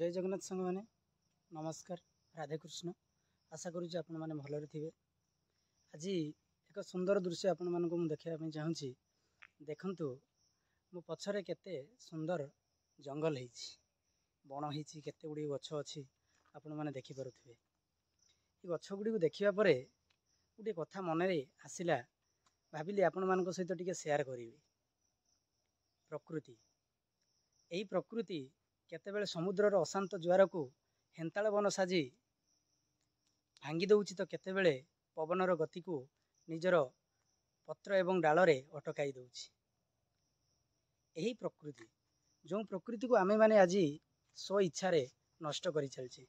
जय जगन्नाथ सांग मैंने नमस्कार राधेकृष्ण आशा करुँच आपण मैंने भलरे थे। आज एक सुंदर दृश्य आपण मानक देखा चाहूँगी। देखंतु मो पछरे केते सुंदर जंगल होती बण होती केते गुड़ी गछ अच्छी आपण मैंने देखिपे। ये गछ गुड़ी देखा पर गोटे कथा मन आसला भाविली आपण मान सहित टिके शेयर करी। प्रकृति यही प्रकृति केतेबेले समुद्रर अशांत ज्वार को हेन्ताल बन साजी भांगी दउछि तो केतेबेले पवनर गति को निजर पत्र एवं डालरे अटकाई दउछि। यही प्रकृति जो प्रकृति को आमे माने आज स्व इच्छा नष्ट करि चलछि।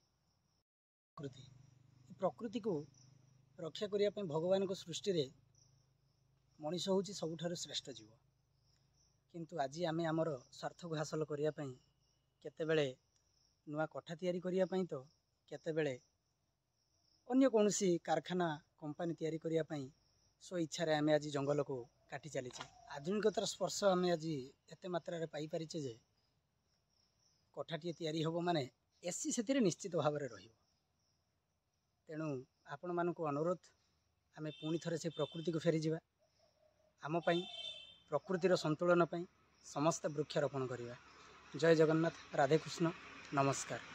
प्रकृति को रक्षा करिया पय भगवान को सृष्टि रे मनीष होछि सबुठारु श्रेष्ठ जीव। किंतु आज आमे आमर स्वार्थ को हासिल करिया पय केतेबेले नुआ कठा तैयारी करिया पय तो केतेबेले अन्य कौनसी कारखाना कंपनी तैयारी करिया पय स्व इच्छा रे आमे आज जंगल को काटी चलीचे। आधुनिकतार स्पर्श आमे आज एते मात्रा रे पाई परिचे जे कठाटी तैयारी होबो माने एसी सेतिरे निश्चित भाव में रहिबो। तेणु आपण मानक अनुरोध आमे पुणी थरे से प्रकृति को फेरी जिबा। आम पई प्रकृतिर संतुलन पई समस्त वृक्षारोपण करिबा। जय जगन्नाथ राधेकृष्ण नमस्कार।